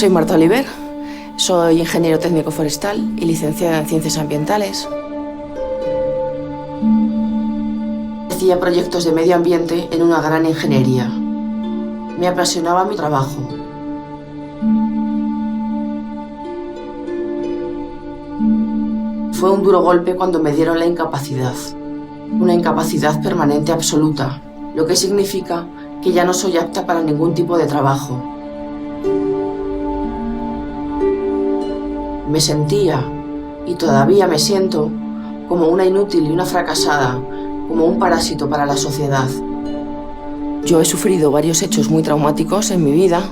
Soy Marta Oliver, soy ingeniero técnico forestal y licenciada en Ciencias Ambientales. Hacía proyectos de medio ambiente en una gran ingeniería. Me apasionaba mi trabajo. Fue un duro golpe cuando me dieron la incapacidad. Una incapacidad permanente absoluta, lo que significa que ya no soy apta para ningún tipo de trabajo. Me sentía, y todavía me siento, como una inútil y una fracasada, como un parásito para la sociedad. Yo he sufrido varios hechos muy traumáticos en mi vida.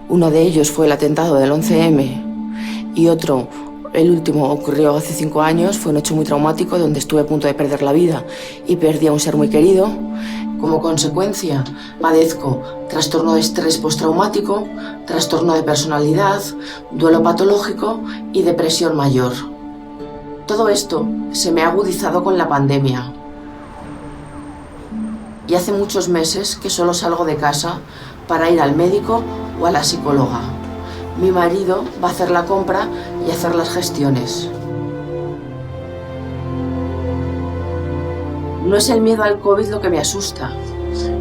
Uno de ellos fue el atentado del 11M y otro, el último, ocurrió hace 5 años. Fue un hecho muy traumático donde estuve a punto de perder la vida y perdí a un ser muy querido. Como consecuencia, padezco trastorno de estrés postraumático, trastorno de personalidad, duelo patológico y depresión mayor. Todo esto se me ha agudizado con la pandemia. Y hace muchos meses que solo salgo de casa para ir al médico o a la psicóloga. Mi marido va a hacer la compra y hacer las gestiones. No es el miedo al COVID lo que me asusta,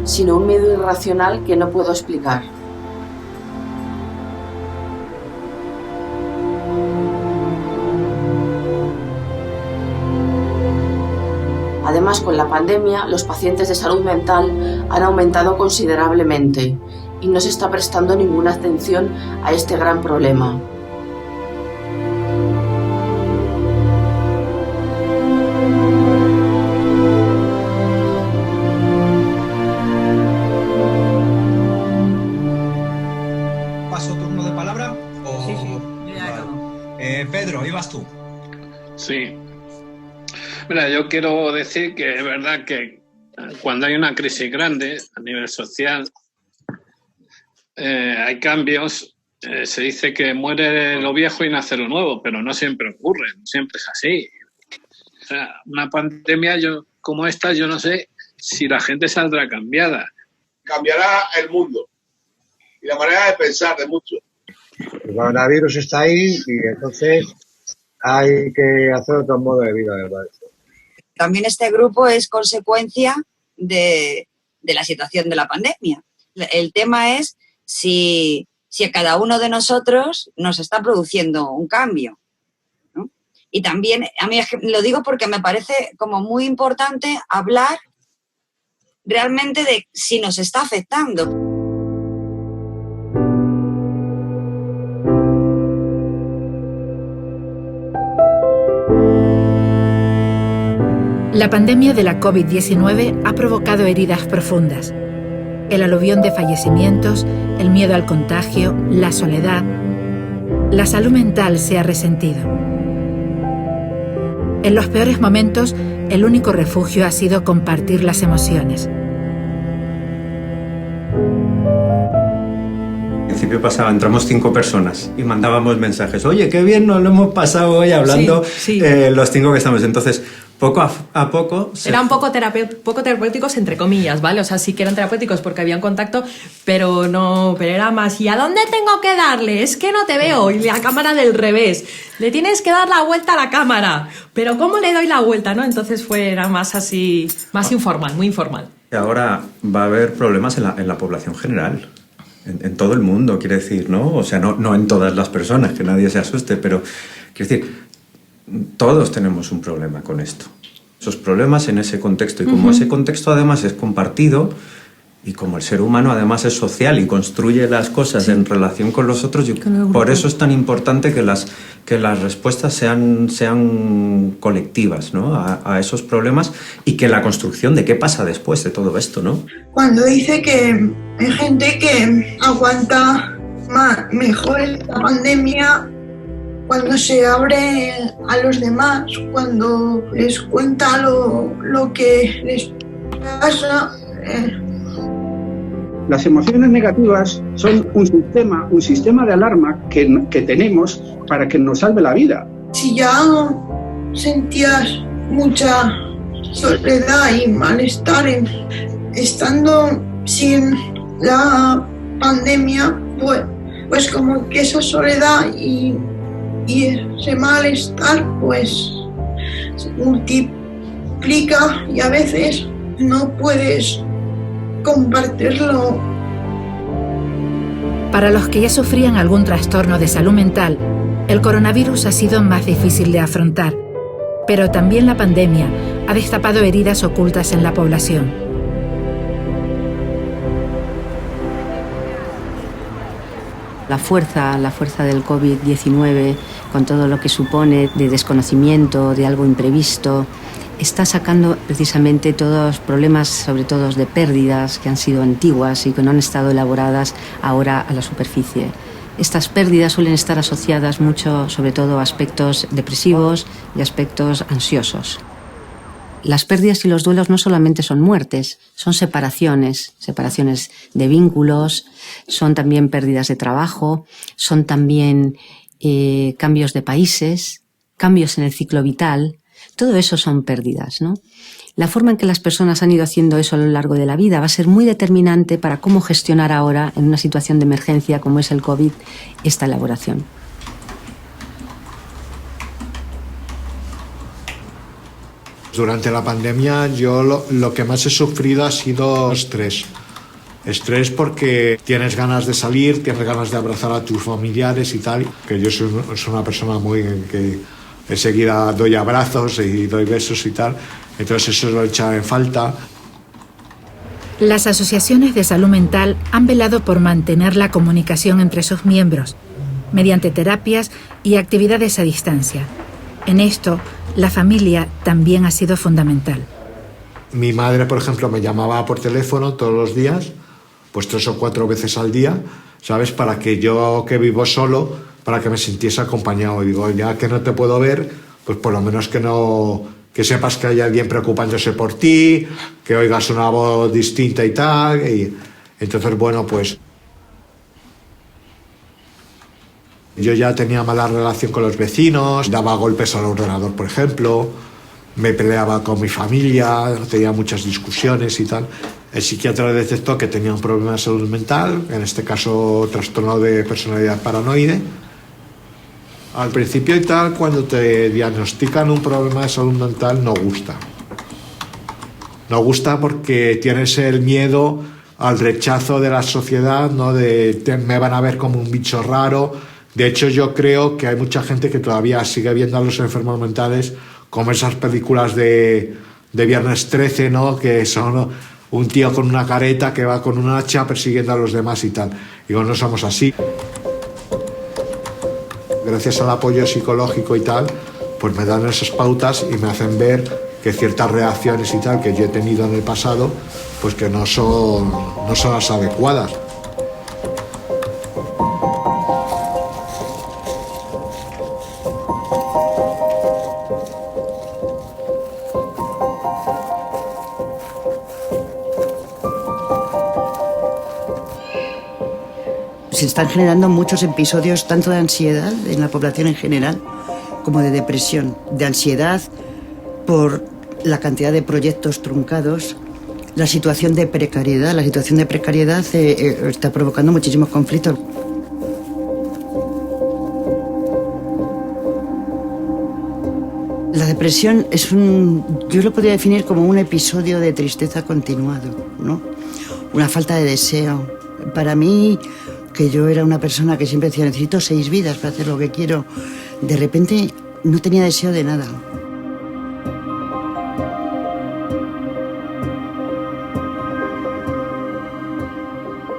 sino un miedo irracional que no puedo explicar. Además, con la pandemia, los pacientes de salud mental han aumentado considerablemente y no se está prestando ninguna atención a este gran problema. ¿Paso turno de palabra? ¿O... Sí. Vale. Pedro, ibas tú. Sí. Mira, yo quiero decir que es verdad que cuando hay una crisis grande a nivel social, hay cambios. Se dice que muere lo viejo y nace lo nuevo, pero no siempre ocurre, no siempre es así. O sea, una pandemia como esta, yo no sé si la gente saldrá cambiada. Cambiará el mundo y la manera de pensar de muchos. El coronavirus está ahí y entonces hay que hacer otro modo de vida, ¿verdad? También este grupo es consecuencia de la situación de la pandemia. El tema es si a cada uno de nosotros nos está produciendo un cambio, ¿no? Y también, a mí es que lo digo porque me parece como muy importante hablar realmente de si nos está afectando. La pandemia de la COVID-19 ha provocado heridas profundas. El aluvión de fallecimientos, el miedo al contagio, la soledad. La salud mental se ha resentido. En los peores momentos, el único refugio ha sido compartir las emociones. Al principio pasaba, entramos 5 personas y mandábamos mensajes. Oye, qué bien nos lo hemos pasado hoy hablando los 5 que estamos. Entonces, poco a poco... Eran poco terapéuticos, entre comillas, ¿vale? O sea, sí que eran terapéuticos porque habían contacto, pero era más, ¿y a dónde tengo que darle? Es que no te veo, y la cámara del revés. Le tienes que dar la vuelta a la cámara. Pero ¿cómo le doy la vuelta, no? Entonces era más así, más informal, muy informal. Y ahora va a haber problemas en la población general. En todo el mundo, quiere decir, ¿no? O sea, no en todas las personas, que nadie se asuste, pero quiere decir, todos tenemos un problema con esto. Esos problemas en ese contexto. Y como ese contexto además es compartido, y como el ser humano además es social y construye las cosas en relación con los otros, por eso es tan importante que las respuestas sean colectivas, ¿no? a esos problemas, y que la construcción de qué pasa después de todo esto, ¿no? Cuando dice que hay gente que aguanta mejor esta pandemia cuando se abre a los demás, cuando les cuenta lo que les pasa. Las emociones negativas son un sistema de alarma que tenemos para que nos salve la vida. Si ya sentías mucha soledad y malestar estando sin la pandemia, pues pues como que esa soledad y ese malestar pues se multiplica y a veces no puedes compartirlo. Para los que ya sufrían algún trastorno de salud mental, el coronavirus ha sido más difícil de afrontar, pero también la pandemia ha destapado heridas ocultas en la población. La fuerza del COVID-19, con todo lo que supone de desconocimiento, de algo imprevisto, está sacando precisamente todos los problemas, sobre todo de pérdidas que han sido antiguas y que no han estado elaboradas ahora a la superficie. Estas pérdidas suelen estar asociadas mucho, sobre todo, a aspectos depresivos y aspectos ansiosos. Las pérdidas y los duelos no solamente son muertes, son separaciones de vínculos, son también pérdidas de trabajo, son también cambios de países, cambios en el ciclo vital. Todo eso son pérdidas, ¿no? La forma en que las personas han ido haciendo eso a lo largo de la vida va a ser muy determinante para cómo gestionar ahora, en una situación de emergencia como es el COVID, esta elaboración. Durante la pandemia yo lo que más he sufrido ha sido estrés. Estrés porque tienes ganas de salir, tienes ganas de abrazar a tus familiares y tal. Que yo soy una persona muy que enseguida doy abrazos y doy besos y tal. Entonces eso lo he echado en falta. Las asociaciones de salud mental han velado por mantener la comunicación entre sus miembros, mediante terapias y actividades a distancia. En esto, la familia también ha sido fundamental. Mi madre, por ejemplo, me llamaba por teléfono todos los días, pues 3 o 4 veces al día, ¿sabes? Para que yo, que vivo solo, para que me sintiese acompañado. Y digo, ya que no te puedo ver, pues por lo menos que sepas que hay alguien preocupándose por ti, que oigas una voz distinta y tal. Y entonces, bueno, pues yo ya tenía mala relación con los vecinos, daba golpes al ordenador, por ejemplo, me peleaba con mi familia, tenía muchas discusiones y tal. El psiquiatra detectó que tenía un problema de salud mental, en este caso trastorno de personalidad paranoide. Al principio y tal, cuando te diagnostican un problema de salud mental, no gusta. No gusta porque tienes el miedo al rechazo de la sociedad, ¿no? Me van a ver como un bicho raro. De hecho, yo creo que hay mucha gente que todavía sigue viendo a los enfermos mentales como esas películas de Viernes 13, ¿no? Que son un tío con una careta que va con un hacha persiguiendo a los demás y tal. Digo, no somos así. Gracias al apoyo psicológico y tal, pues me dan esas pautas y me hacen ver que ciertas reacciones y tal que yo he tenido en el pasado, pues que no son las adecuadas. Se están generando muchos episodios tanto de ansiedad en la población en general como de depresión, de ansiedad por la cantidad de proyectos truncados, la situación de precariedad. La situación de precariedad está provocando muchísimos conflictos. La depresión yo lo podría definir como un episodio de tristeza continuado, ¿no? Una falta de deseo. Para mí, que yo era una persona que siempre decía, necesito 6 vidas para hacer lo que quiero, de repente no tenía deseo de nada.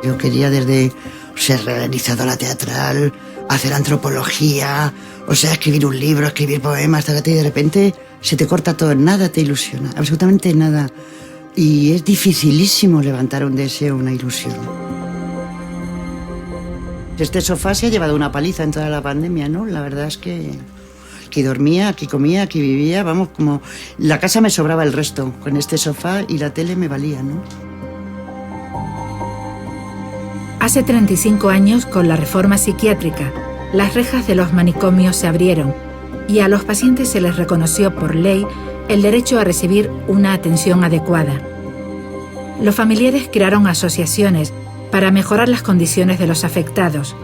Yo quería desde ser realizadora teatral, hacer antropología, escribir un libro, escribir poemas, y de repente se te corta todo, nada te ilusiona, absolutamente nada. Y es dificilísimo levantar un deseo, una ilusión. Este sofá se ha llevado una paliza en toda la pandemia, ¿no? La verdad es que aquí dormía, aquí comía, aquí vivía, vamos, como la casa me sobraba el resto. Con este sofá y la tele me valía, ¿no? Hace 35 años, con la reforma psiquiátrica, las rejas de los manicomios se abrieron y a los pacientes se les reconoció por ley el derecho a recibir una atención adecuada. Los familiares crearon asociaciones para mejorar las condiciones de los afectados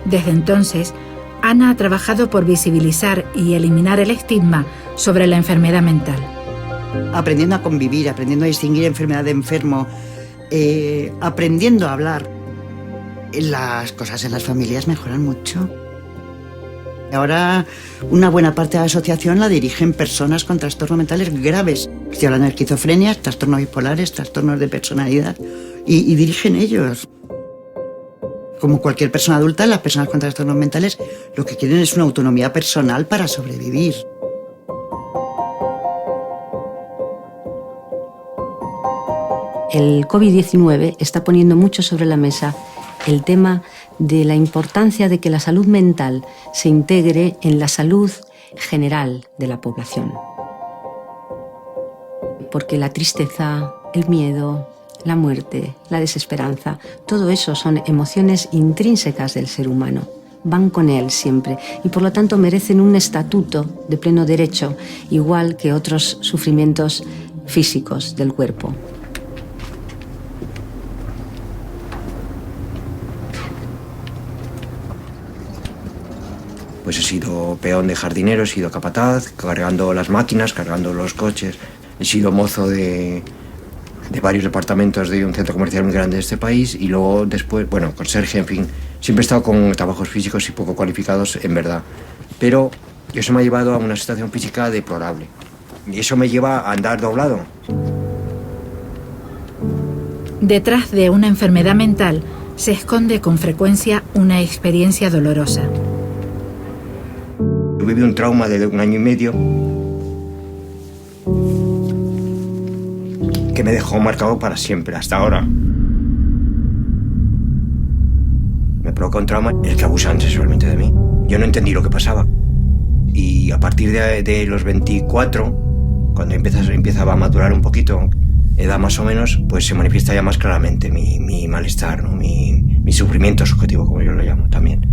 Desde entonces, Ana ha trabajado por visibilizar y eliminar el estigma sobre la enfermedad mental. Aprendiendo a convivir, aprendiendo a distinguir enfermedad de enfermo, aprendiendo a hablar, las cosas en las familias mejoran mucho. Ahora, una buena parte de la asociación la dirigen personas con trastornos mentales graves. Estoy hablando de esquizofrenia, trastornos bipolares, trastornos de personalidad, y dirigen ellos. Como cualquier persona adulta, las personas con trastornos mentales lo que quieren es una autonomía personal para sobrevivir. El COVID-19 está poniendo mucho sobre la mesa el tema de la importancia de que la salud mental se integre en la salud general de la población. Porque la tristeza, el miedo, la muerte, la desesperanza, todo eso son emociones intrínsecas del ser humano. Van con él siempre y por lo tanto merecen un estatuto de pleno derecho, igual que otros sufrimientos físicos del cuerpo. Pues he sido peón de jardinero, he sido capataz, cargando las máquinas, cargando los coches. He sido mozo de varios departamentos de un centro comercial muy grande de este país y luego después, bueno, conserje, en fin. Siempre he estado con trabajos físicos y poco cualificados, en verdad. Pero eso me ha llevado a una situación física deplorable. Y eso me lleva a andar doblado. Detrás de una enfermedad mental se esconde con frecuencia una experiencia dolorosa. Yo viví un trauma de 1 año y medio que me dejó marcado para siempre, hasta ahora. Me provocó un trauma el que abusaban sexualmente de mí. Yo no entendí lo que pasaba. Y a partir de los 24, cuando empezaba a madurar un poquito, edad más o menos, pues se manifiesta ya más claramente mi malestar, ¿no? Mi sufrimiento subjetivo, como yo lo llamo también.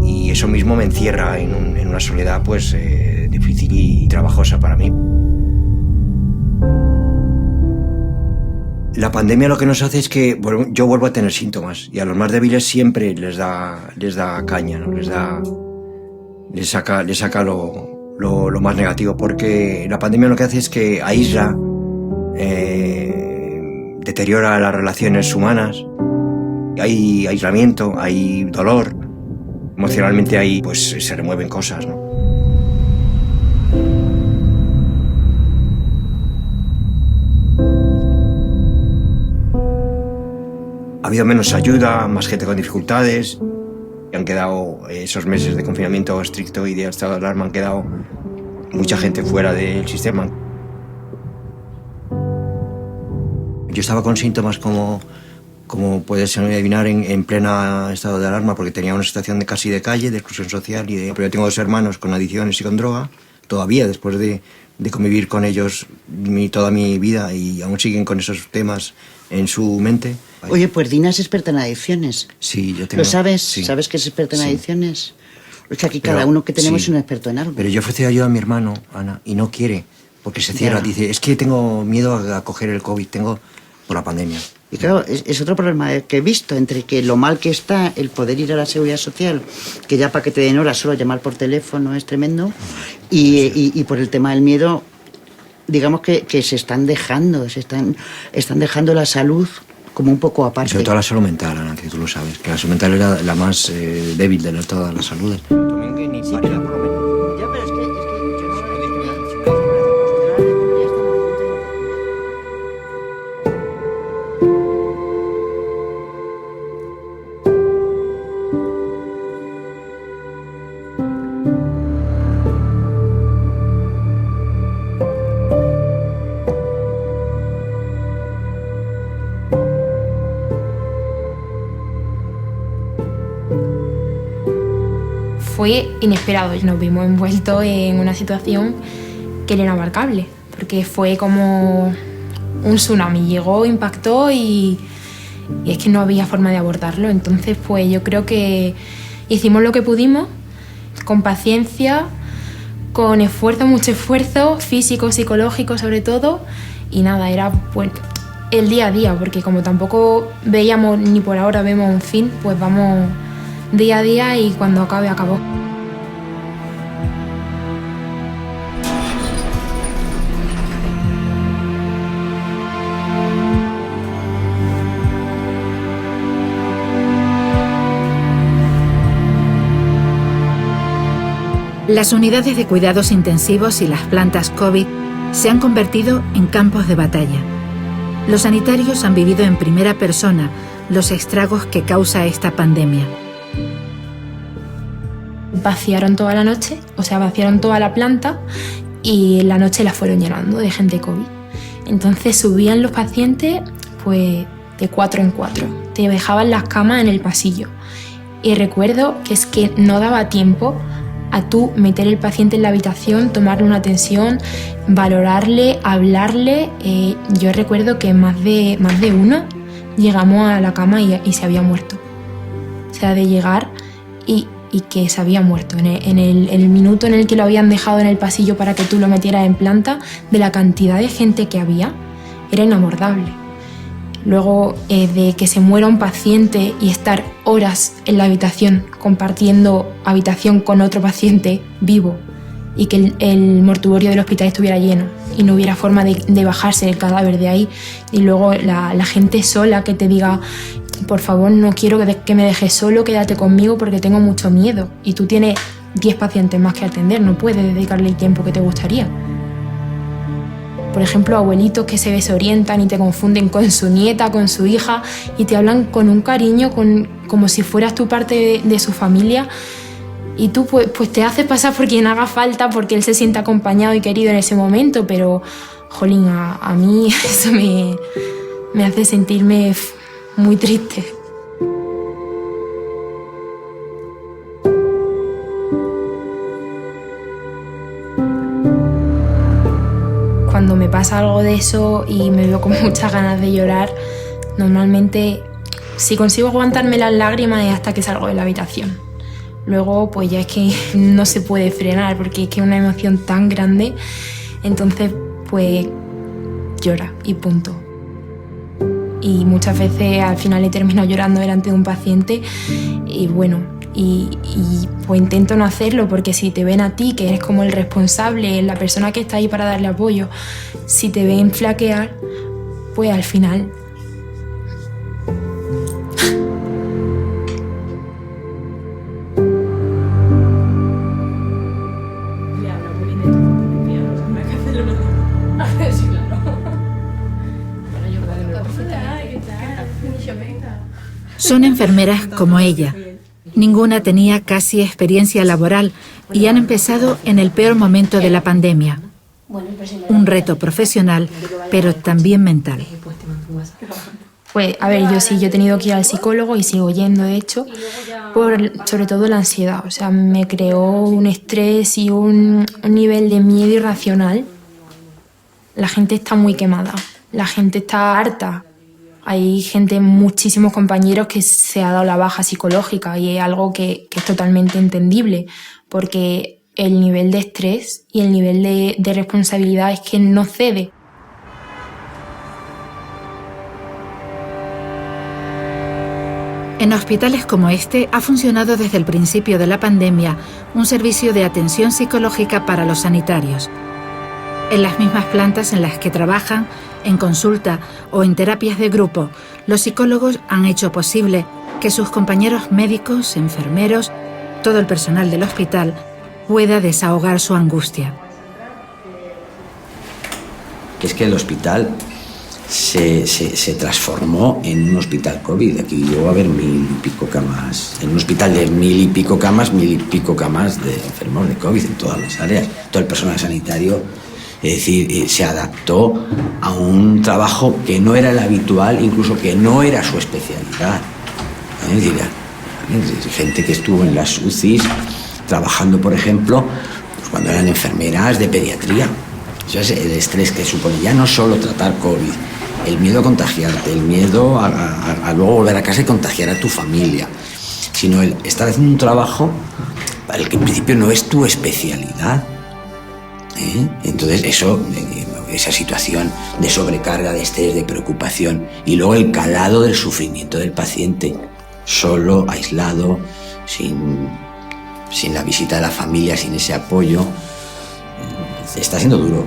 Y eso mismo me encierra en una soledad pues difícil y trabajosa para mí. La pandemia lo que nos hace es que yo vuelvo a tener síntomas y a los más débiles siempre les da caña, ¿no? Les saca lo más negativo, porque la pandemia lo que hace es que aísla, deteriora las relaciones humanas, hay aislamiento, hay dolor. Emocionalmente ahí pues se remueven cosas, ¿no? Ha habido menos ayuda, más gente con dificultades. Y han quedado esos meses de confinamiento estricto y de estado de alarma, han quedado mucha gente fuera del sistema. Yo estaba con síntomas como puedes adivinar, en plena estado de alarma, porque tenía una situación casi de calle, de exclusión social. Pero yo tengo 2 hermanos con adicciones y con droga, todavía después de convivir con ellos toda mi vida, y aún siguen con esos temas en su mente. Oye, pues Dina es experta en adicciones. Sí, yo tengo... ¿Lo sabes? Sí. ¿Sabes que es experta en Sí. adicciones? Es que aquí cada uno que tenemos sí. es un experto en algo. Pero yo ofrecí ayuda a mi hermano, Ana, y no quiere, porque se cierra. Ya. Dice, es que tengo miedo a coger el COVID, por la pandemia. Y claro, es otro problema que he visto, entre que lo mal que está el poder ir a la seguridad social, que ya para que te den hora solo llamar por teléfono es tremendo, y por el tema del miedo, digamos que se están dejando la salud como un poco aparte. Sobre todo la salud mental, Ana, que tú lo sabes, que la salud mental es la más débil de todas las saludes. Fue inesperado, nos vimos envueltos en una situación que era inabarcable, porque fue como un tsunami, llegó, impactó y es que no había forma de abordarlo. Entonces pues yo creo que hicimos lo que pudimos, con paciencia, con esfuerzo, mucho esfuerzo, físico, psicológico sobre todo, y nada, era pues el día a día, porque como tampoco veíamos ni por ahora vemos un fin, pues vamos día a día y cuando acabe, acabó. Las unidades de cuidados intensivos y las plantas COVID se han convertido en campos de batalla. Los sanitarios han vivido en primera persona los estragos que causa esta pandemia. Vaciaron toda la noche, o sea, vaciaron toda la planta y en la noche la fueron llenando de gente COVID. Entonces subían los pacientes pues de 4 en 4, te dejaban las camas en el pasillo. Y recuerdo que es que no daba tiempo a tú meter el paciente en la habitación, tomarle una tensión, valorarle, hablarle. Yo recuerdo que más de uno llegamos a la cama y se había muerto. O sea, de llegar y que se había muerto. En el minuto en el que lo habían dejado en el pasillo para que tú lo metieras en planta, de la cantidad de gente que había, era inabordable. Luego de que se muera un paciente y estar horas en la habitación compartiendo habitación con otro paciente vivo y que el mortuorio del hospital estuviera lleno y no hubiera forma de bajarse el cadáver de ahí, y luego la gente sola que te diga por favor no quiero que me dejes solo, quédate conmigo porque tengo mucho miedo, y tú tienes 10 pacientes más que atender, no puedes dedicarle el tiempo que te gustaría. Por ejemplo, abuelitos que se desorientan y te confunden con su nieta, con su hija, y te hablan con un cariño, como si fueras tú parte de su familia, y tú pues te haces pasar por quien haga falta porque él se siente acompañado y querido en ese momento, pero, jolín, a mí eso me hace sentirme muy triste. Cuando me pasa algo de eso y me veo con muchas ganas de llorar, normalmente si consigo aguantarme las lágrimas es hasta que salgo de la habitación. Luego pues ya es que no se puede frenar porque es que es una emoción tan grande, entonces pues llora y punto. Y muchas veces al final he terminado llorando delante de un paciente y bueno, y pues intento no hacerlo porque si te ven a ti, que eres como el responsable, la persona que está ahí para darle apoyo, si te ven flaquear, pues al final... Son enfermeras como ella. Ninguna tenía casi experiencia laboral y han empezado en el peor momento de la pandemia. Un reto profesional, pero también mental. Pues, a ver, yo he tenido que ir al psicólogo y sigo yendo, de hecho, sobre todo la ansiedad. O sea, me creó un estrés y un nivel de miedo irracional. La gente está muy quemada, la gente está harta. Hay gente, muchísimos compañeros que se ha dado la baja psicológica y es algo que es totalmente entendible porque el nivel de estrés y el nivel de responsabilidad es que no cede. En hospitales como este ha funcionado desde el principio de la pandemia un servicio de atención psicológica para los sanitarios. En las mismas plantas en las que trabajan, en consulta o en terapias de grupo, los psicólogos han hecho posible que sus compañeros médicos, enfermeros, todo el personal del hospital pueda desahogar su angustia. Es que el hospital se transformó en un hospital COVID. Aquí llegó a haber 1000 y pico camas. En un hospital de 1000 y pico camas, 1000 y pico camas de enfermos de COVID en todas las áreas. Todo el personal sanitario, es decir, se adaptó a un trabajo que no era el habitual, incluso que no era su especialidad. Es decir, gente que estuvo en las UCIs trabajando, por ejemplo, pues cuando eran enfermeras de pediatría. Eso es el estrés que supone ya no solo tratar COVID, el miedo a contagiarte, el miedo a luego volver a casa y contagiar a tu familia, sino el estar haciendo un trabajo para el que en principio no es tu especialidad. Entonces esa situación de sobrecarga, de estrés, de preocupación y luego el calado del sufrimiento del paciente, solo, aislado, sin la visita de la familia, sin ese apoyo, está siendo duro.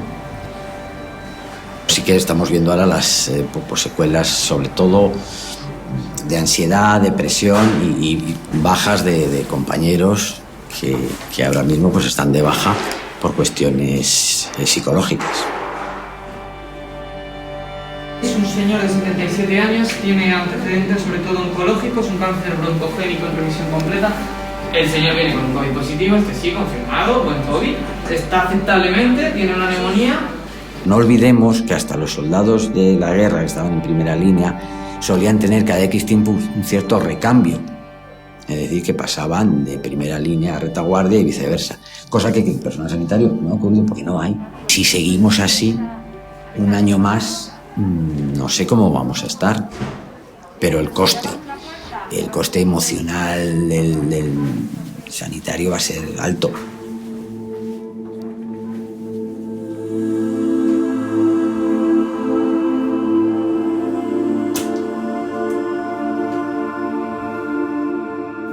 Sí que estamos viendo ahora las secuelas, sobre todo de ansiedad, depresión y bajas de compañeros que ahora mismo pues están de baja por cuestiones psicológicas. Es un señor de 77 años, tiene antecedentes sobre todo oncológicos, un cáncer broncogénico en remisión completa. El señor viene con un COVID positivo, sí, confirmado, buen COVID, está aceptablemente, tiene una neumonía. No olvidemos que hasta los soldados de la guerra que estaban en primera línea solían tener cada X tiempo un cierto recambio. Es decir, que pasaban de primera línea a retaguardia y viceversa. Cosa que el personal sanitario no ha ocurrido porque no hay. Si seguimos así, un año más, no sé cómo vamos a estar. Pero el coste emocional del sanitario va a ser alto.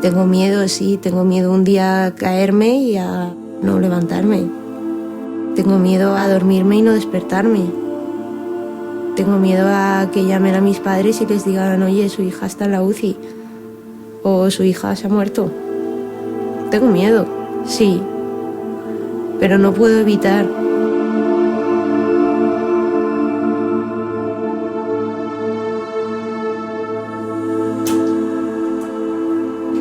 Tengo miedo, sí, tengo miedo un día a caerme y a no levantarme. Tengo miedo a dormirme y no despertarme. Tengo miedo a que llamen a mis padres y les digan, oye, su hija está en la UCI o su hija se ha muerto. Tengo miedo, sí, pero no puedo evitar.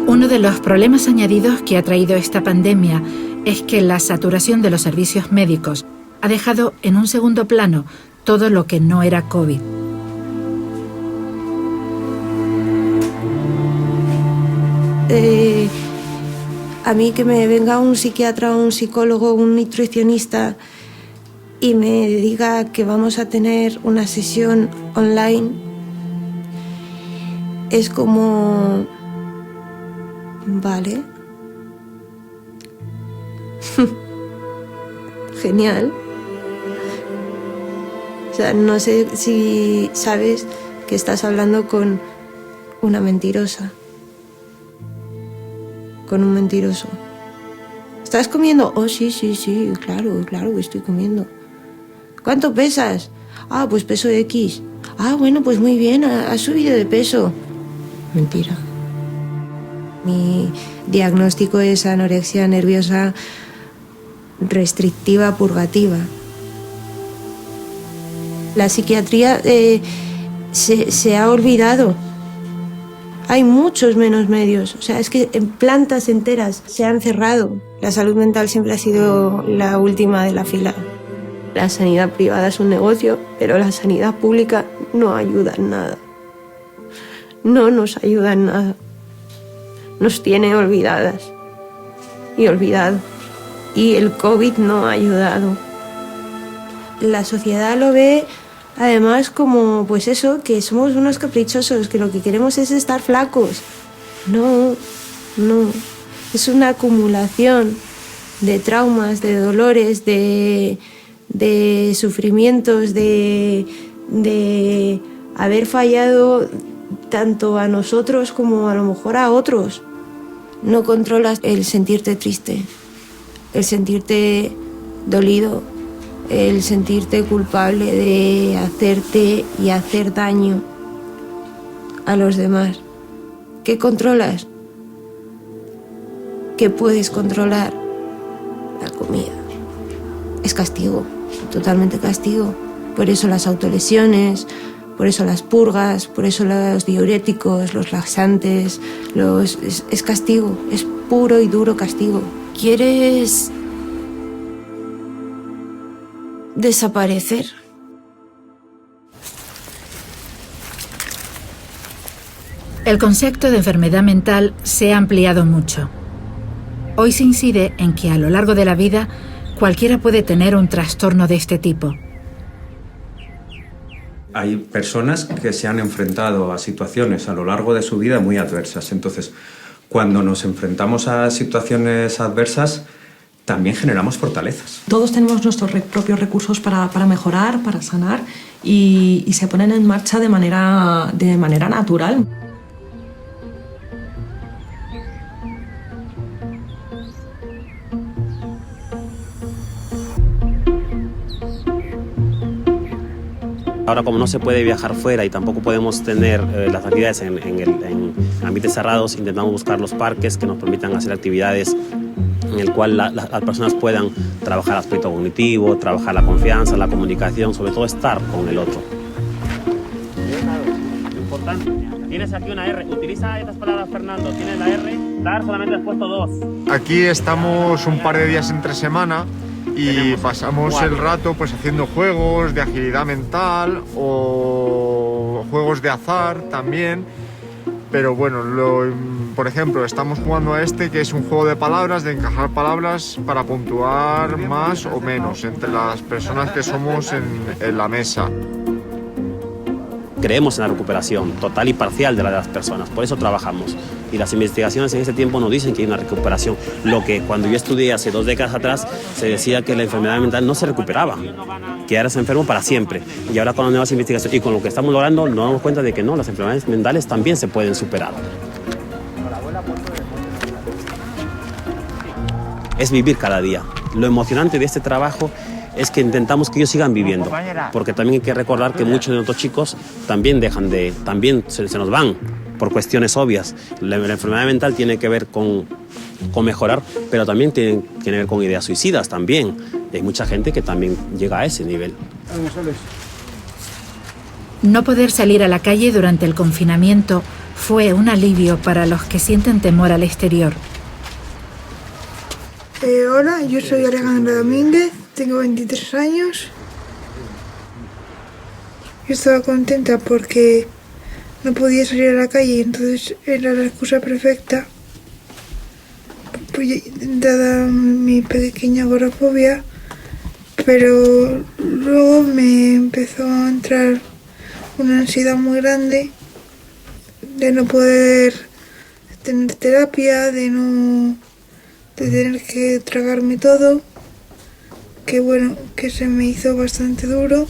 Uno de los problemas añadidos que ha traído esta pandemia es que la saturación de los servicios médicos ha dejado en un segundo plano todo lo que no era COVID. A mí que me venga un psiquiatra, un psicólogo, un nutricionista y me diga que vamos a tener una sesión online, es como... Vale. Genial. O sea, no sé si sabes que estás hablando con una mentirosa. Con un mentiroso. ¿Estás comiendo? Oh, sí, claro que estoy comiendo. ¿Cuánto pesas? Ah, pues peso X. Ah, bueno, pues muy bien, has subido de peso. Mentira. Mi diagnóstico es anorexia nerviosa restrictiva purgativa. La psiquiatría se ha olvidado. Hay muchos menos medios. O sea, es que en plantas enteras se han cerrado. La salud mental siempre ha sido la última de la fila. La sanidad privada es un negocio, pero la sanidad pública no ayuda en nada. No nos ayuda en nada. Nos tiene olvidadas y olvidado. Y el COVID no ha ayudado. La sociedad lo ve además como, pues eso, que somos unos caprichosos, que lo que queremos es estar flacos. No. Es una acumulación de traumas, de dolores, de sufrimientos, de haber fallado tanto a nosotros como a lo mejor a otros. No controlas el sentirte triste, el sentirte dolido, el sentirte culpable de hacerte y hacer daño a los demás. ¿Qué controlas? ¿Qué puedes controlar? La comida. Es castigo, totalmente castigo. Por eso las autolesiones, por eso las purgas, por eso los diuréticos, los laxantes, es castigo, es puro y duro castigo. ¿Quieres desaparecer? El concepto de enfermedad mental se ha ampliado mucho. Hoy se incide en que a lo largo de la vida cualquiera puede tener un trastorno de este tipo. Hay personas que se han enfrentado a situaciones a lo largo de su vida muy adversas. Entonces, cuando nos enfrentamos a situaciones adversas, también generamos fortalezas. Todos tenemos nuestros propios recursos para mejorar, para sanar y se ponen en marcha de manera natural. Ahora, como no se puede viajar fuera y tampoco podemos tener las actividades en ambientes cerrados, intentamos buscar los parques que nos permitan hacer actividades en el cual las personas puedan trabajar aspecto cognitivo, trabajar la confianza, la comunicación, sobre todo estar con el otro. Importante. Tienes aquí una R. Utiliza estas palabras, Fernando. Tienes la R. Dar, solamente has puesto 2. Aquí estamos un par de días entre semana y pasamos el rato pues haciendo juegos de agilidad mental o juegos de azar también. Pero bueno, por ejemplo, estamos jugando a este que es un juego de palabras, de encajar palabras para puntuar más o menos entre las personas que somos en la mesa. Creemos en la recuperación total y parcial de las personas, por eso trabajamos. Y las investigaciones en ese tiempo nos dicen que hay una recuperación. Lo que cuando yo estudié hace 2 décadas atrás, se decía que la enfermedad mental no se recuperaba, que eras enfermo para siempre. Y ahora con las nuevas investigaciones y con lo que estamos logrando, nos damos cuenta de que no, las enfermedades mentales también se pueden superar. Es vivir cada día. Lo emocionante de este trabajo es que intentamos que ellos sigan viviendo, porque también hay que recordar que muchos de nuestros chicos también se nos van por cuestiones obvias. La enfermedad mental tiene que ver con mejorar, pero también tiene que ver con ideas suicidas también. Y hay mucha gente que también llega a ese nivel. No poder salir a la calle durante el confinamiento fue un alivio para los que sienten temor al exterior. Hola, yo soy Alejandra Domínguez, tengo 23 años. Yo estaba contenta porque no podía salir a la calle, entonces era la excusa perfecta, pues, dada mi pequeña agorafobia, pero luego me empezó a entrar una ansiedad muy grande de no poder tener terapia, de tener que tragarme todo, que se me hizo bastante duro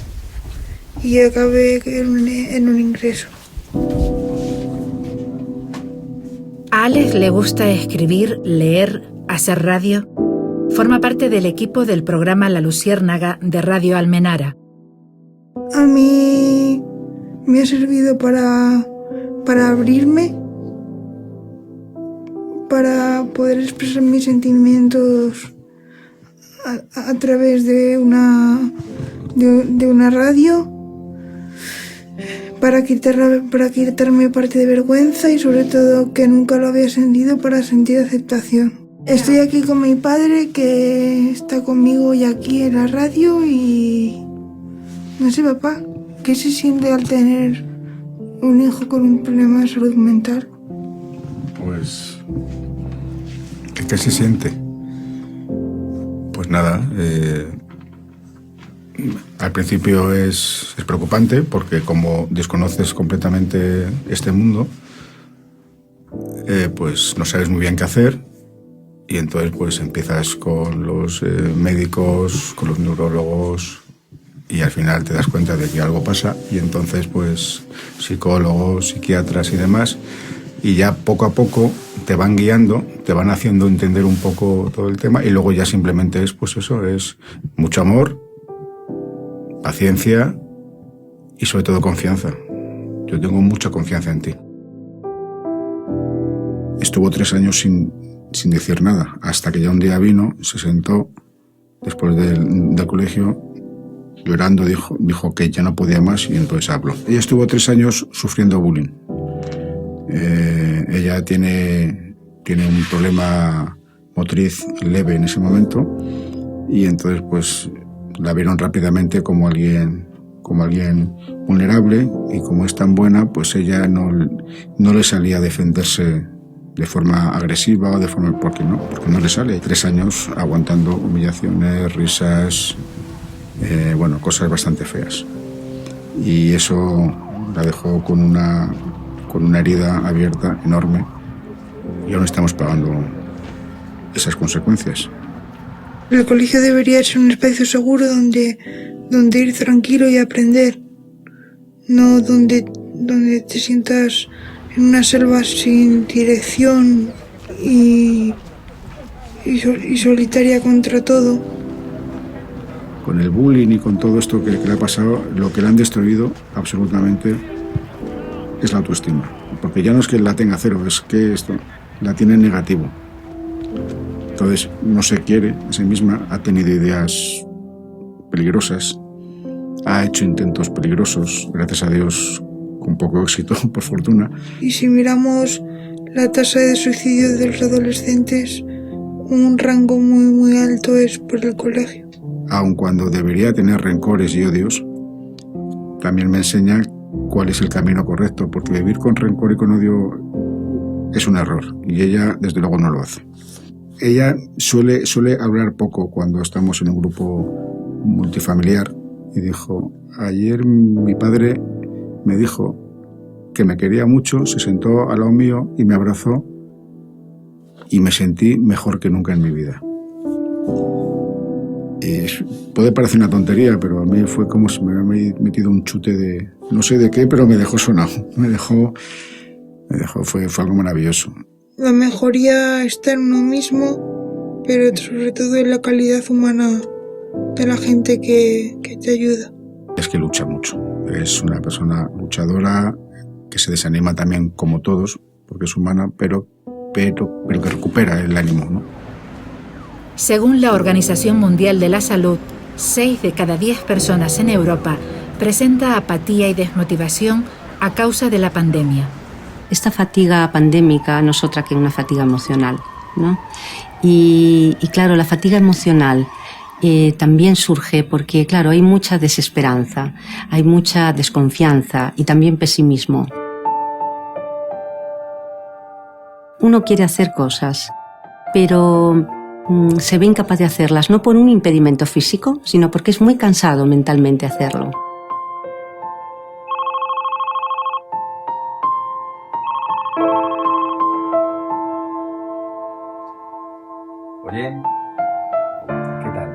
y acabé en un ingreso. A Alex le gusta escribir, leer, hacer radio. Forma parte del equipo del programa La Luciérnaga de Radio Almenara. A mí me ha servido para abrirme, para poder expresar mis sentimientos a través de una radio, para quitarme parte de vergüenza y sobre todo que nunca lo había sentido, para sentir aceptación. Estoy aquí con mi padre, que está conmigo hoy aquí en la radio, y no sé, papá, ¿qué se siente al tener un hijo con un problema de salud mental? Pues, ¿qué se siente? Pues nada, al principio es preocupante porque como desconoces completamente este mundo, pues no sabes muy bien qué hacer, y entonces pues empiezas con los médicos, con los neurólogos, y al final te das cuenta de que algo pasa, y entonces pues psicólogos, psiquiatras y demás, y ya poco a poco te van guiando, te van haciendo entender un poco todo el tema, y luego ya simplemente es pues eso, es mucho amor, paciencia y sobre todo confianza. Yo tengo mucha confianza en ti. Estuvo 3 años sin decir nada, hasta que ya un día vino, se sentó después del colegio, llorando, dijo que ya no podía más, y entonces habló. Ella estuvo 3 años sufriendo bullying. Ella tiene un problema motriz leve en ese momento, y entonces pues la vieron rápidamente como alguien vulnerable, y como es tan buena, pues ella no le salía a defenderse de forma agresiva o de forma porque no le sale. 3 años aguantando humillaciones, risas, cosas bastante feas, y eso la dejó con una herida abierta enorme, y aún estamos pagando esas consecuencias. El colegio debería ser un espacio seguro donde ir tranquilo y aprender, no donde te sientas en una selva sin dirección y solitaria contra todo. con el bullying y con todo esto que le ha pasado, lo que le han destruido absolutamente es la autoestima. Porque ya no es que la tenga cero, es que esto la tiene en negativo. Entonces no se quiere a sí misma, ha tenido ideas peligrosas, ha hecho intentos peligrosos, gracias a Dios con poco éxito, por fortuna. Y si miramos la tasa de suicidio de los adolescentes, un rango muy alto es por el colegio. Aun cuando debería tener rencores y odios, también me enseña cuál es el camino correcto, porque vivir con rencor y con odio es un error, y ella desde luego no lo hace. Ella suele hablar poco cuando estamos en un grupo multifamiliar, y dijo: ayer mi padre me dijo que me quería mucho, se sentó al lado mío y me abrazó, y me sentí mejor que nunca en mi vida. Puede parecer una tontería, pero a mí fue como si me hubiera metido un chute de no sé de qué, pero me dejó sonado. Fue algo maravilloso. La mejoría está en uno mismo, pero sobre todo en la calidad humana de la gente que te ayuda. Es que lucha mucho. Es una persona luchadora, que se desanima también como todos, porque es humana, pero que recupera el ánimo, ¿no? Según la Organización Mundial de la Salud, 6 de cada 10 personas en Europa presenta apatía y desmotivación a causa de la pandemia. Esta fatiga pandémica no es otra que una fatiga emocional, ¿no? Y claro, la fatiga emocional también surge porque, claro, hay mucha desesperanza, hay mucha desconfianza y también pesimismo. Uno quiere hacer cosas, pero se ve incapaz de hacerlas, no por un impedimento físico, sino porque es muy cansado mentalmente hacerlo. Oye, ¿qué tal?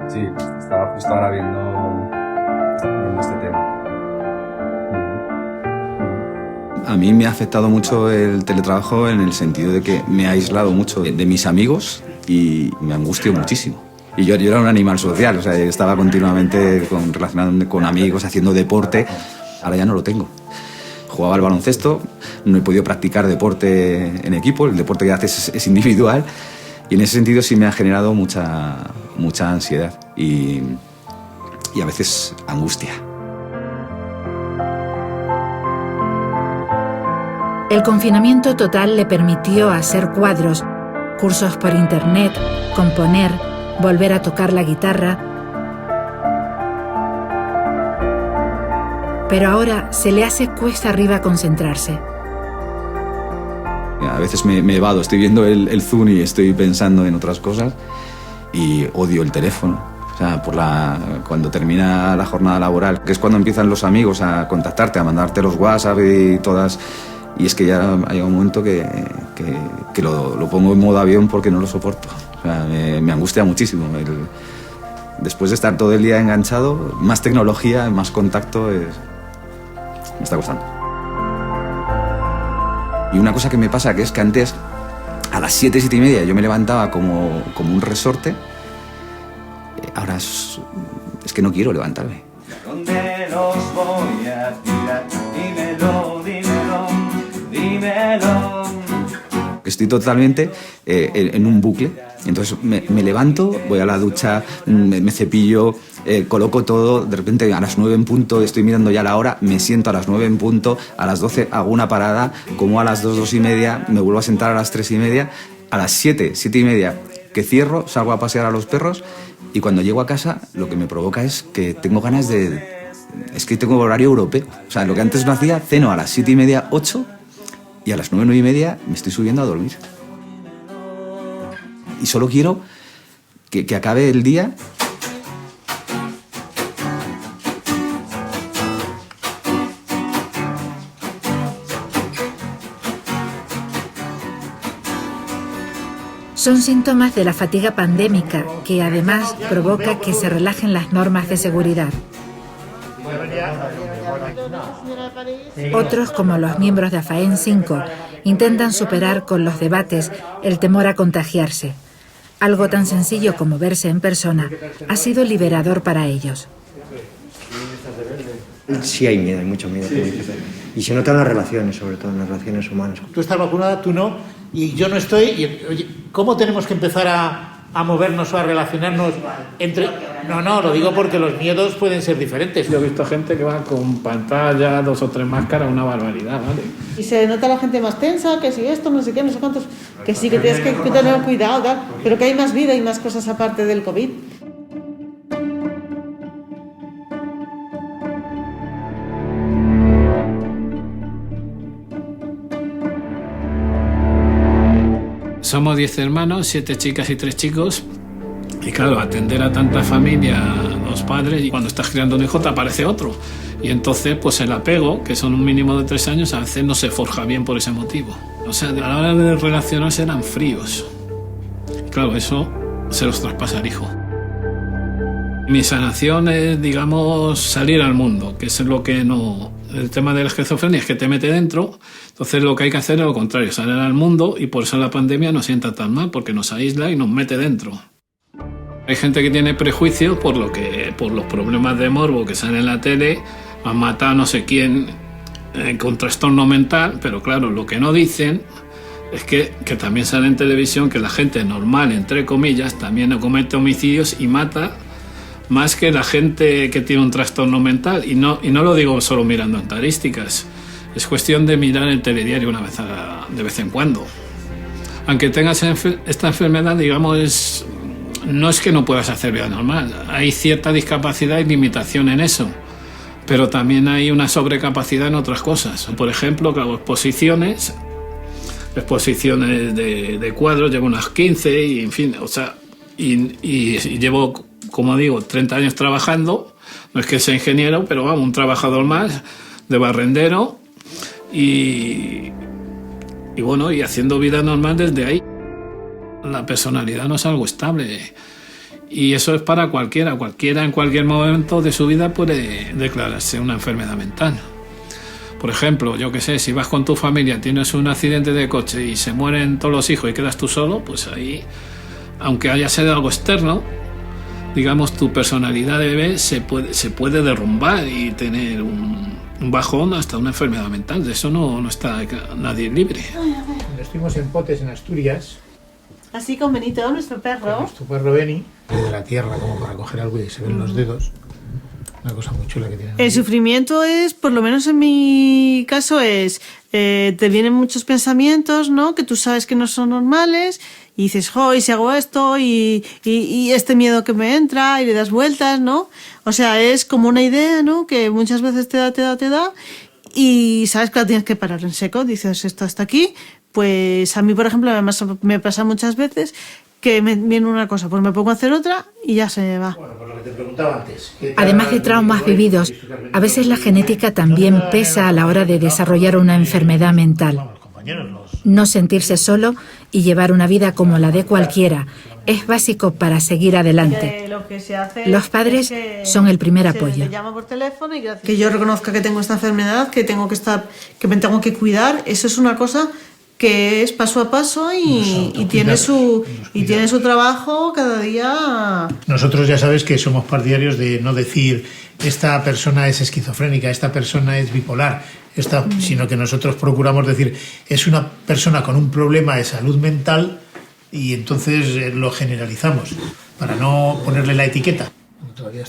Sí, estaba justo ahora viendo este tema. A mí me ha afectado mucho el teletrabajo en el sentido de que me ha aislado mucho de mis amigos y me angustio muchísimo. Y yo era un animal social, o sea, estaba continuamente relacionándome con amigos, haciendo deporte. Ahora ya no lo tengo. Jugaba al baloncesto, no he podido practicar deporte en equipo, el deporte que haces es individual, y en ese sentido sí me ha generado mucha ansiedad y a veces angustia. El confinamiento total le permitió hacer cuadros, cursos por internet, componer, volver a tocar la guitarra. Pero ahora se le hace cuesta arriba concentrarse. A veces me evado, estoy viendo el Zoom y estoy pensando en otras cosas y odio el teléfono. O sea, cuando termina la jornada laboral, que es cuando empiezan los amigos a contactarte, a mandarte los WhatsApp y todas. Y es que ya hay un momento que lo pongo en modo avión porque no lo soporto. O sea, me angustia muchísimo. Después de estar todo el día enganchado, más tecnología, más contacto, me está costando. Y una cosa que me pasa que es que antes, a las 7, 7 y media, yo me levantaba como un resorte. Ahora es que no quiero levantarme. ¿Dónde los voy a tirar? Dímelo, dímelo. Estoy totalmente en un bucle. Entonces me levanto, voy a la ducha, me cepillo, coloco todo. De repente a las 9 en punto estoy mirando ya la hora, me siento a las 9 en punto, a las 12 hago una parada, como a las 2, 2 y media, me vuelvo a sentar a las 3 y media, a las 7, 7 y media que cierro, salgo a pasear a los perros y cuando llego a casa lo que me provoca es que tengo ganas es que tengo horario europeo. O sea, lo que antes no hacía, ceno a las 7 y media, 8 y a las 9, 9 y media me estoy subiendo a dormir. Y solo quiero que acabe el día. Son síntomas de la fatiga pandémica, que además provoca que se relajen las normas de seguridad. Otros, como los miembros de AFAEN 5, intentan superar con los debates el temor a contagiarse. Algo tan sencillo como verse en persona ha sido liberador para ellos. Sí hay miedo, hay mucho miedo. Y se nota en las relaciones, sobre todo en las relaciones humanas. Tú estás vacunada, tú no, y yo no estoy. Y, oye, ¿cómo tenemos que empezar a movernos o a relacionarnos entre...? No, lo digo porque los miedos pueden ser diferentes. Yo he visto gente que va con pantalla, 2 o 3 máscaras, una barbaridad, ¿vale? Y se nota la gente más tensa, que si esto, no sé qué, no sé cuántos, que sí que tienes que tener cuidado, tal, pero que hay más vida y más cosas aparte del COVID. Somos 10 hermanos, 7 chicas y 3 chicos. Y claro, atender a tanta familia, 2 padres, y cuando estás criando un hijo te aparece otro. Y entonces, pues el apego, que son un mínimo de 3 años, a veces no se forja bien por ese motivo. O sea, a la hora de relacionarse eran fríos. Y claro, eso se los traspasa al hijo. Mi sanación es, digamos, salir al mundo, que es lo que no... El tema de la esquizofrenia es que te mete dentro, entonces lo que hay que hacer es lo contrario, salir al mundo, y por eso la pandemia nos sienta tan mal, porque nos aísla y nos mete dentro. Hay gente que tiene prejuicios por los problemas de morbo que salen en la tele, han matado a no sé quién con trastorno mental, pero claro, lo que no dicen es que también sale en televisión que la gente normal, entre comillas, también comete homicidios y mata más que la gente que tiene un trastorno mental. Y no lo digo solo mirando estadísticas, es cuestión de mirar el telediario de vez en cuando. Aunque tengas esta enfermedad, digamos, no es que no puedas hacer vida normal, hay cierta discapacidad y limitación en eso, pero también hay una sobrecapacidad en otras cosas. Por ejemplo, claro, exposiciones de cuadros, llevo unas 15 y en fin, o sea, y llevo, como digo, 30 años trabajando, no es que sea ingeniero, pero vamos, un trabajador más, de barrendero, y bueno, y haciendo vida normal desde ahí. La personalidad no es algo estable, y eso es para cualquiera en cualquier momento de su vida puede declararse una enfermedad mental. Por ejemplo, yo qué sé, si vas con tu familia, tienes un accidente de coche y se mueren todos los hijos y quedas tú solo, pues ahí, aunque haya sido algo externo, digamos, tu personalidad de bebé se puede derrumbar y tener un bajón hasta una enfermedad mental. De eso no está nadie libre. Cuando estuvimos en Potes, en Asturias, Así con Benito, nuestro perro. Nuestro perro Beni, de la tierra como para coger algo y se ven los dedos. Una cosa muy chula que tiene. El sufrimiento es, por lo menos en mi caso, te vienen muchos pensamientos, ¿no? Que tú sabes que no son normales y dices, y si hago esto y este miedo que me entra y le das vueltas, ¿no? O sea, es como una idea, ¿no? Que muchas veces te da y sabes que la tienes que parar en seco. Dices, esto hasta aquí. Pues a mí, por ejemplo, me pasa muchas veces que me viene una cosa, pues me pongo a hacer otra y ya se me va. Bueno, por lo que te preguntaba antes. Además de traumas vividos, a veces la genética también pesa a la hora de desarrollar una enfermedad mental. No sentirse solo y llevar una vida como la de cualquiera es básico para seguir adelante. Los padres son el primer apoyo. Me llama por teléfono y que yo reconozca que tengo esta enfermedad, que me tengo que cuidar, eso es una cosa que es paso a paso y tiene su trabajo cada día. Nosotros ya sabes que somos partidarios de no decir esta persona es esquizofrénica, esta persona es bipolar, sino que nosotros procuramos decir es una persona con un problema de salud mental y entonces lo generalizamos para no ponerle la etiqueta.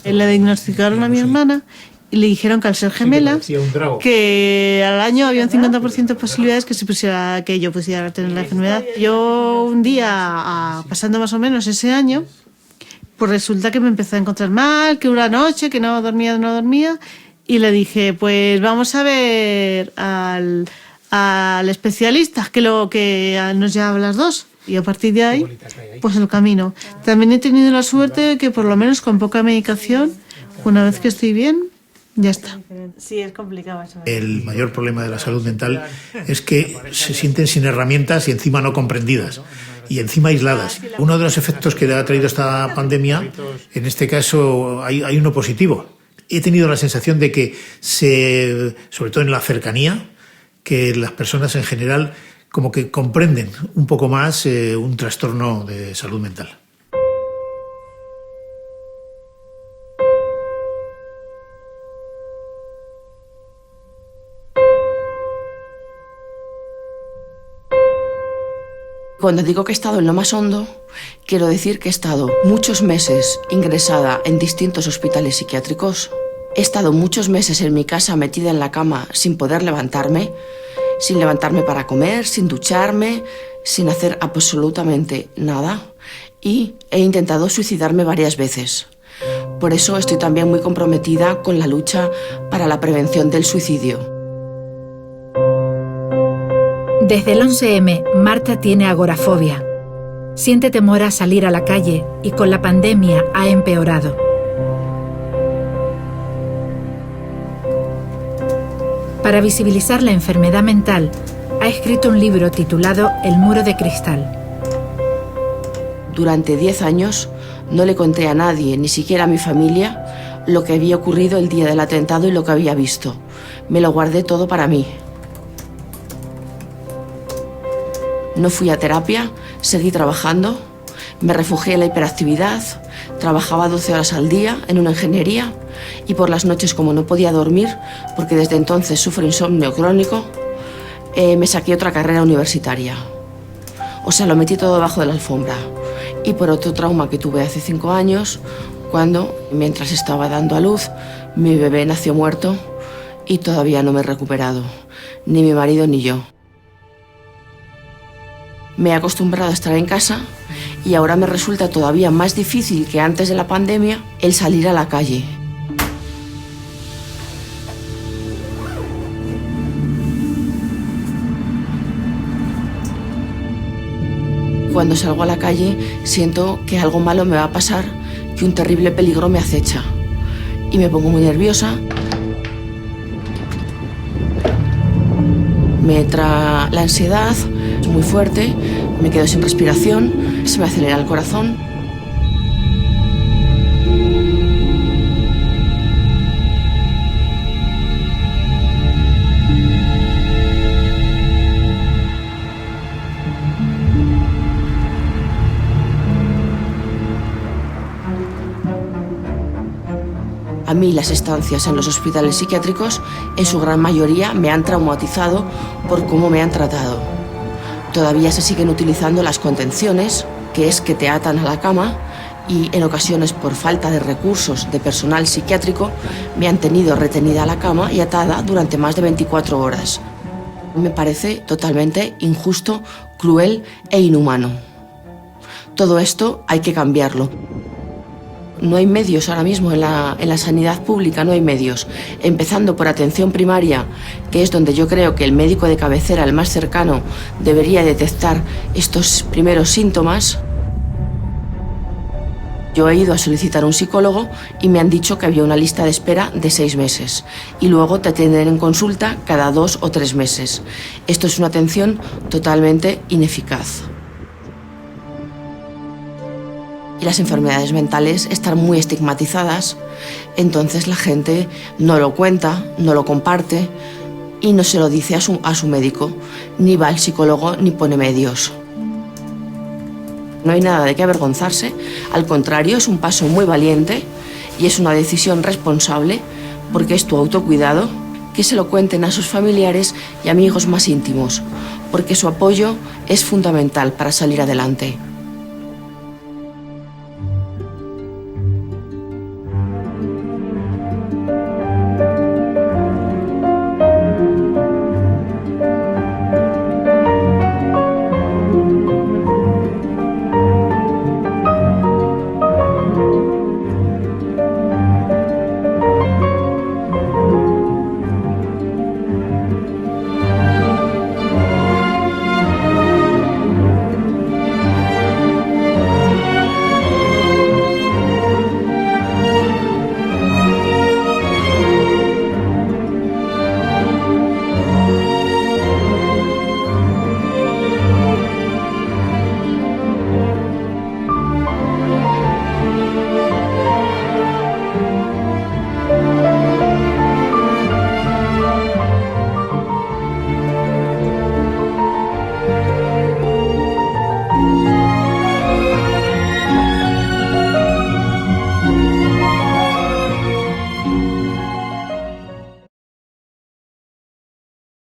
Le diagnosticaron a mi hermana y le dijeron que al ser gemelas, que al año había un 50% de posibilidades que yo pusiera tener la enfermedad. Yo un día, pasando más o menos ese año, pues resulta que me empezó a encontrar mal, que una noche, que no dormía, y le dije, pues vamos a ver al especialista, que nos lleva a las 2. Y a partir de ahí, pues el camino. También he tenido la suerte de que por lo menos con poca medicación, una vez que estoy bien, ya está. Sí, es complicado eso. El mayor problema de la salud mental es que se sienten sin herramientas y encima no comprendidas y encima aisladas. Uno de los efectos que ha traído esta pandemia, en este caso hay uno positivo. He tenido la sensación de que sobre todo en la cercanía, que las personas en general como que comprenden un poco más un trastorno de salud mental. Cuando digo que he estado en lo más hondo, quiero decir que he estado muchos meses ingresada en distintos hospitales psiquiátricos. He estado muchos meses en mi casa metida en la cama sin poder levantarme, sin levantarme para comer, sin ducharme, sin hacer absolutamente nada. Y he intentado suicidarme varias veces. Por eso estoy también muy comprometida con la lucha para la prevención del suicidio. Desde el 11M, Marta tiene agorafobia. Siente temor a salir a la calle y con la pandemia ha empeorado. Para visibilizar la enfermedad mental, ha escrito un libro titulado El muro de cristal. Durante 10 años no le conté a nadie, ni siquiera a mi familia, lo que había ocurrido el día del atentado y lo que había visto. Me lo guardé todo para mí. No fui a terapia, seguí trabajando, me refugié en la hiperactividad, trabajaba 12 horas al día en una ingeniería y por las noches, como no podía dormir, porque desde entonces sufro insomnio crónico, me saqué otra carrera universitaria. O sea, lo metí todo debajo de la alfombra. Y por otro trauma que tuve hace 5 años, cuando, mientras estaba dando a luz, mi bebé nació muerto y todavía no me he recuperado, ni mi marido ni yo. Me he acostumbrado a estar en casa y ahora me resulta todavía más difícil que antes de la pandemia el salir a la calle. Cuando salgo a la calle siento que algo malo me va a pasar, que un terrible peligro me acecha y me pongo muy nerviosa. Me entra la ansiedad, es muy fuerte, me quedo sin respiración, se me acelera el corazón. A mí las estancias en los hospitales psiquiátricos, en su gran mayoría, me han traumatizado por cómo me han tratado. Todavía se siguen utilizando las contenciones, que es que te atan a la cama, y en ocasiones por falta de recursos de personal psiquiátrico me han tenido retenida a la cama y atada durante más de 24 horas. Me parece totalmente injusto, cruel e inhumano. Todo esto hay que cambiarlo. No hay medios ahora mismo en la sanidad pública, no hay medios. Empezando por atención primaria, que es donde yo creo que el médico de cabecera, el más cercano, debería detectar estos primeros síntomas. Yo he ido a solicitar un psicólogo y me han dicho que había una lista de espera de 6 meses y luego te atienden en consulta cada 2 o 3 meses. Esto es una atención totalmente ineficaz. Y las enfermedades mentales están muy estigmatizadas, entonces la gente no lo cuenta, no lo comparte y no se lo dice a su médico, ni va al psicólogo ni pone medios. No hay nada de qué avergonzarse, al contrario, es un paso muy valiente y es una decisión responsable porque es tu autocuidado, que se lo cuenten a sus familiares y amigos más íntimos, porque su apoyo es fundamental para salir adelante.